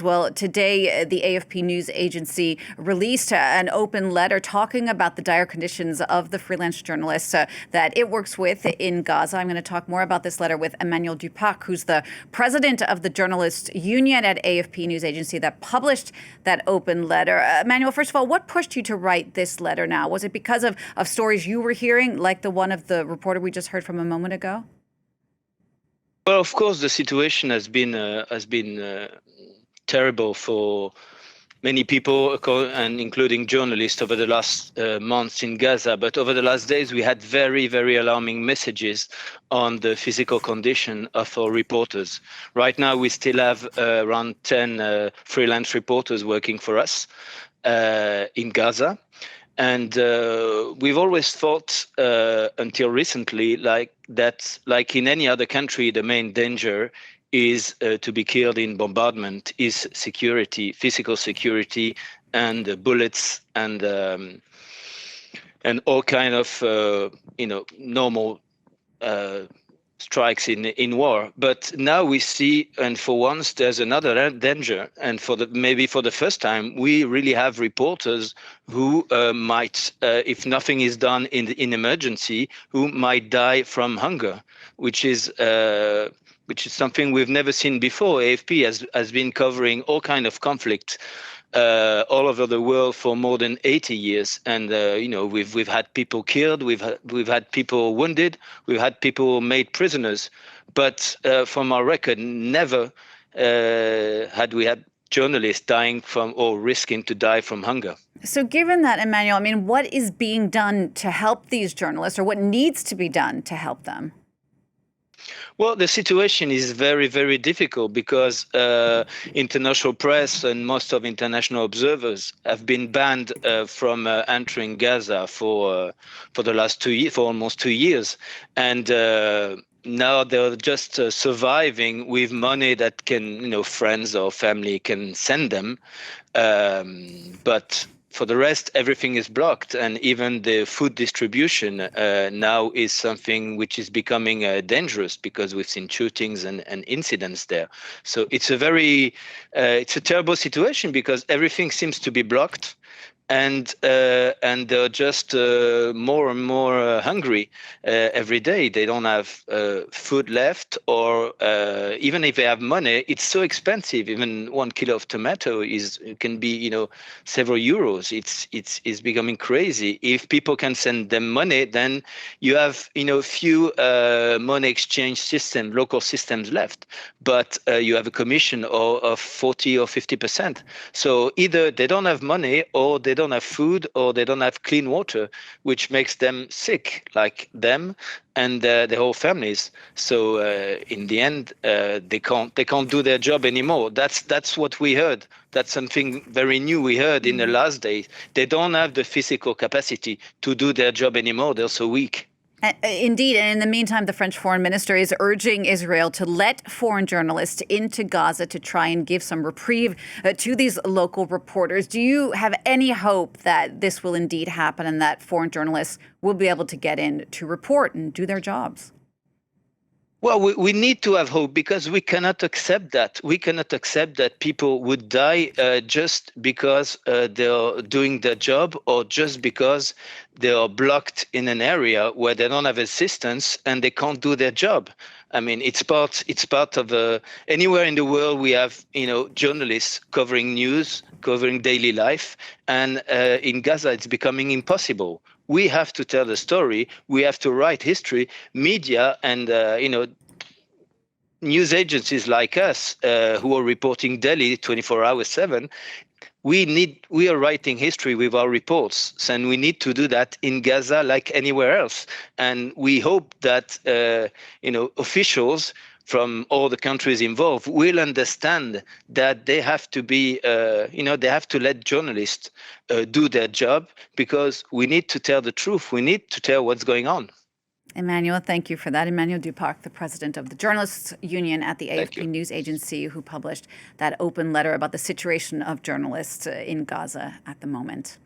Well, today, the AFP news agency released an open letter talking about the dire conditions of the freelance journalists that it works with in Gaza. I'm going to talk more about this letter with Emmanuel Duparcq, who's the president of the Journalist Union at AFP news agency that published that open letter. Emmanuel, first of all, what pushed you to write this letter now? Was it because of stories you were hearing, like the one of the reporter we just heard from a moment ago? Well, of course, the situation has been terrible for many people, and including journalists, over the last months in Gaza. But over the last days, we had very, very alarming messages on the physical condition of our reporters. Right now, we still have around 10 freelance reporters working for us in Gaza. And we've always thought until recently like in any other country, the main danger is to be killed in bombardment, is security, physical security, and bullets and all kind of normal strikes in war. But now we see, and for once there's another danger, and maybe for the first time, we really have reporters who might, if nothing is done in emergency, who might die from hunger, which is something we've never seen before. AFP has been covering all kind of conflict all over the world for more than 80 years, and we've had people killed, we've had people wounded, we've had people made prisoners, but from our record, never had we had journalists dying from or risking to die from hunger. So given that, Emmanuel, I mean, what is being done to help these journalists, or what needs to be done to help them? Well, the situation is very, very difficult because international press and most of international observers have been banned from entering Gaza for the last 2 years, for almost 2 years, and now they're just surviving with money that can, friends or family can send them, but for the rest, everything is blocked, and even the food distribution now is something which is becoming dangerous because we've seen shootings and incidents there. So it's it's a terrible situation because everything seems to be blocked, and they're just more and more hungry every day. They don't have food left, or even if they have money, it's so expensive. Even 1 kilo of tomato can be several euros. It's becoming crazy. If people can send them money, then you have few money exchange systems, local systems left, but you have a commission of 40 or 50%. So either they don't have money, or they don't have food, or they don't have clean water, which makes them sick, like them and their whole families. So in the end, they can't do their job anymore. That's what we heard. That's something very new we heard in the last days. They don't have the physical capacity to do their job anymore. They're so weak. Indeed. And in the meantime, the French foreign minister is urging Israel to let foreign journalists into Gaza to try and give some reprieve to these local reporters. Do you have any hope that this will indeed happen and that foreign journalists will be able to get in to report and do their jobs? Well, we need to have hope because we cannot accept that. We cannot accept that people would die just because they're doing their job, or just because they are blocked in an area where they don't have assistance and they can't do their job. I mean, it's part of anywhere in the world we have journalists covering news, covering daily life, and in Gaza it's becoming impossible. We have to tell the story. We have to write history. Media and news agencies like us, who are reporting daily, 24 hours 7. We are writing history with our reports, and we need to do that in Gaza like anywhere else. And we hope that officials from all the countries involved will understand that they have to be, they have to let journalists do their job, because we need to tell the truth. We need to tell what's going on. Emmanuel, thank you for that. Emmanuel Duparcq, the president of the Journalists Union at the AFP news agency, who published that open letter about the situation of journalists in Gaza at the moment.